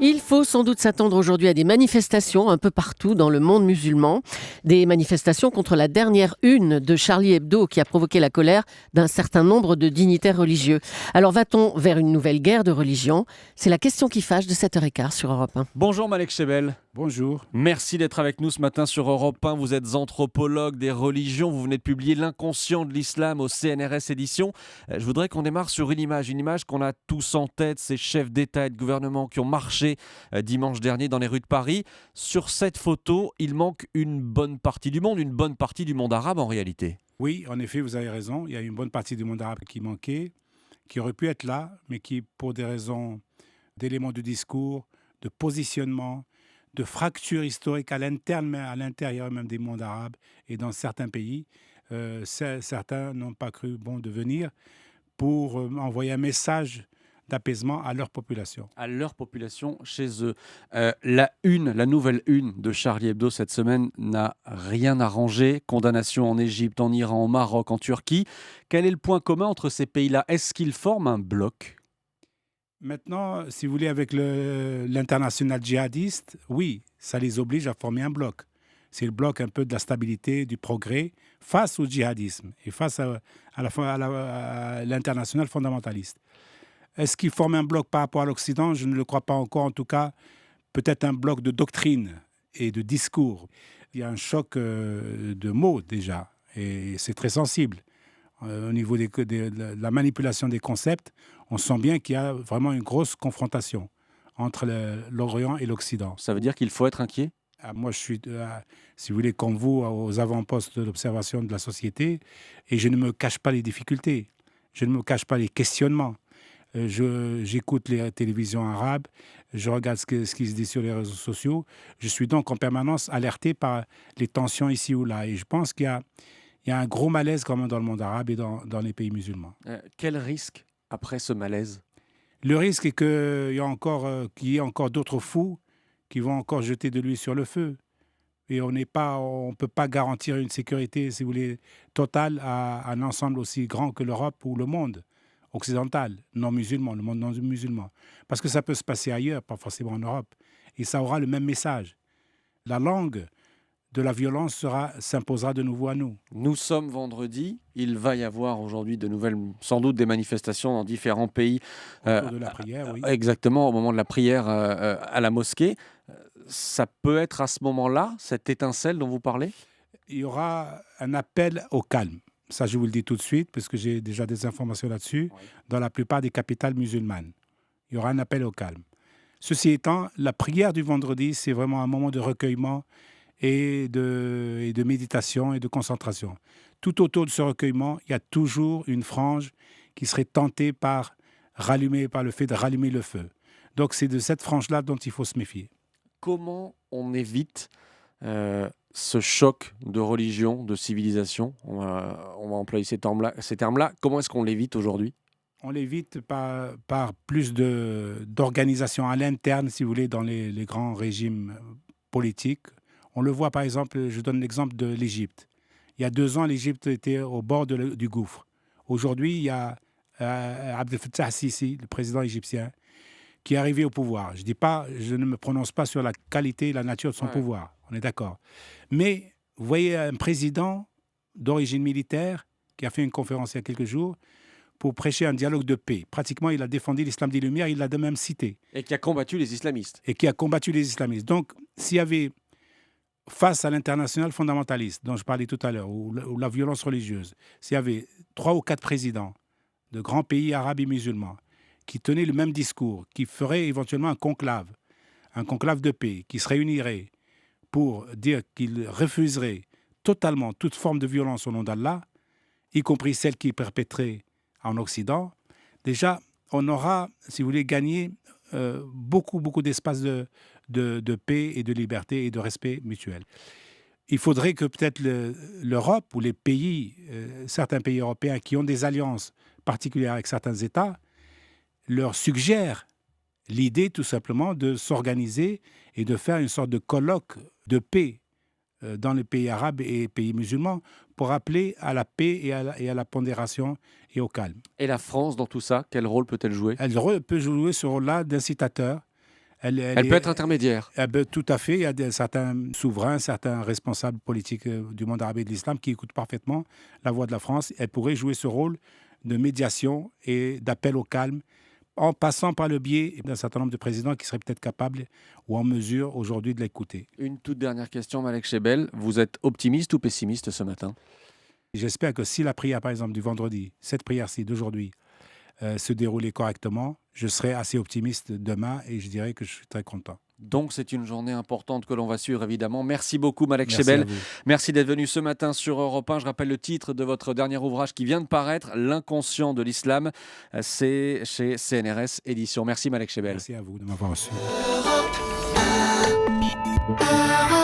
Il faut sans doute s'attendre aujourd'hui à des manifestations un peu partout dans le monde musulman. Des manifestations contre la dernière une de Charlie Hebdo qui a provoqué la colère d'un certain nombre de dignitaires religieux. Alors va-t-on vers une nouvelle guerre de religion ? C'est la question qui fâche de 7h15 sur Europe 1. Bonjour Malek Chebel. Bonjour. Merci d'être avec nous ce matin sur Europe 1. Vous êtes anthropologue des religions. Vous venez de publier L'inconscient de l'islam au CNRS édition. Je voudrais qu'on démarre sur une image qu'on a tous en tête, ces chefs d'État et de gouvernement qui ont marché dimanche dernier dans les rues de Paris. Sur cette photo, il manque une bonne partie du monde arabe en réalité. Oui, en effet, vous avez raison. Il y a une bonne partie du monde arabe qui manquait, qui aurait pu être là, mais qui, pour des raisons d'éléments de discours, de positionnement, de fractures historiques à l'intérieur même des mondes arabes et dans certains pays, certains n'ont pas cru bon de venir pour envoyer un message d'apaisement à leur population. À leur population chez eux. La nouvelle une de Charlie Hebdo cette semaine n'a rien arrangé. Condamnation en Égypte, en Iran, au Maroc, en Turquie. Quel est le point commun entre ces pays-là ? Est-ce qu'ils forment un bloc ? Maintenant, si vous voulez, avec l'international djihadiste, oui, ça les oblige à former un bloc. C'est le bloc un peu de la stabilité, du progrès, face au djihadisme et face à l'international fondamentaliste. Est-ce qu'ils forment un bloc par rapport à l'Occident ? Je ne le crois pas encore. En tout cas, peut-être un bloc de doctrine et de discours. Il y a un choc de mots déjà, et c'est très sensible. Au niveau de la manipulation des concepts, on sent bien qu'il y a vraiment une grosse confrontation entre l'Orient et l'Occident. Ça veut dire qu'il faut être inquiet ? Moi, je suis, si vous voulez, comme vous, aux avant-postes de l'observation de la société, et je ne me cache pas les difficultés, je ne me cache pas les questionnements. J'écoute les télévisions arabes, je regarde ce qui se dit sur les réseaux sociaux. Je suis donc en permanence alerté par les tensions ici ou là. Et je pense qu'il y a un gros malaise quand même dans le monde arabe et dans les pays musulmans. Quel risque après ce malaise ? Le risque est qu'il y ait encore d'autres fous qui vont encore jeter de l'huile sur le feu. Et on ne peut pas garantir une sécurité, si vous voulez, totale à un ensemble aussi grand que l'Europe ou le monde occidental, non musulman, le monde non musulman. Parce que ça peut se passer ailleurs, pas forcément en Europe. Et ça aura le même message. La langue de la violence s'imposera de nouveau à nous. Nous sommes vendredi, il va y avoir aujourd'hui de nouvelles, sans doute des manifestations dans différents pays. Autour de la prière, oui. Exactement, au moment de la prière à la mosquée. Ça peut être à ce moment-là, cette étincelle dont vous parlez ? Il y aura un appel au calme. Ça, je vous le dis tout de suite, parce que j'ai déjà des informations là-dessus, oui. Dans la plupart des capitales musulmanes. Il y aura un appel au calme. Ceci étant, la prière du vendredi, c'est vraiment un moment de recueillement et de méditation et de concentration. Tout autour de ce recueillement, il y a toujours une frange qui serait tentée par le fait de rallumer le feu. Donc c'est de cette frange-là dont il faut se méfier. Comment on évite ce choc de religion, de civilisation ? On va employer ces termes-là. Comment est-ce qu'on l'évite aujourd'hui ? On l'évite par plus d'organisation à l'interne, si vous voulez, dans les grands régimes politiques. On le voit, par exemple, je donne l'exemple de l'Égypte. Il y a 2 ans, l'Égypte était au bord du gouffre. Aujourd'hui, il y a Abdel Fattah al-Sisi, le président égyptien, qui est arrivé au pouvoir. Je ne me prononce pas sur la qualité et la nature de son pouvoir, on est d'accord. Mais vous voyez un président d'origine militaire qui a fait une conférence il y a quelques jours pour prêcher un dialogue de paix. Pratiquement, il a défendu l'islam des Lumières, il l'a de même cité. Et qui a combattu les islamistes. Donc, s'il y avait, face à l'international fondamentaliste dont je parlais tout à l'heure, ou la violence religieuse, s'il y avait 3 ou 4 présidents de grands pays arabes et musulmans qui tenaient le même discours, qui feraient éventuellement un conclave de paix, qui se réunirait pour dire qu'ils refuseraient totalement toute forme de violence au nom d'Allah, y compris celle qui est perpétrée en Occident, déjà, on aura, si vous voulez, gagné beaucoup d'espace de paix et de liberté et de respect mutuel. Il faudrait que peut-être l'Europe ou les pays, certains pays européens qui ont des alliances particulières avec certains États, leur suggèrent l'idée tout simplement de s'organiser et de faire une sorte de colloque de paix dans les pays arabes et pays musulmans pour appeler à la paix et à la pondération et au calme. Et la France dans tout ça, quel rôle peut-elle jouer ? Elle peut jouer ce rôle-là d'incitateur. Elle peut être intermédiaire. Tout à fait. Il y a certains souverains, certains responsables politiques du monde arabe et de l'islam qui écoutent parfaitement la voix de la France. Elle pourrait jouer ce rôle de médiation et d'appel au calme en passant par le biais d'un certain nombre de présidents qui seraient peut-être capables ou en mesure aujourd'hui de l'écouter. Une toute dernière question, Malek Chebel. Vous êtes optimiste ou pessimiste ce matin ? J'espère que si la prière, par exemple, du vendredi, cette prière-ci d'aujourd'hui, se dérouler correctement, je serai assez optimiste demain et je dirais que je suis très content. Donc c'est une journée importante que l'on va suivre évidemment. Merci beaucoup Malek Merci Chebel. à vous. Merci d'être venu ce matin sur Europe 1. Je rappelle le titre de votre dernier ouvrage qui vient de paraître, L'inconscient de l'islam. C'est chez CNRS Éditions. Merci Malek Chebel. Merci à vous de m'avoir reçu. Europe 1.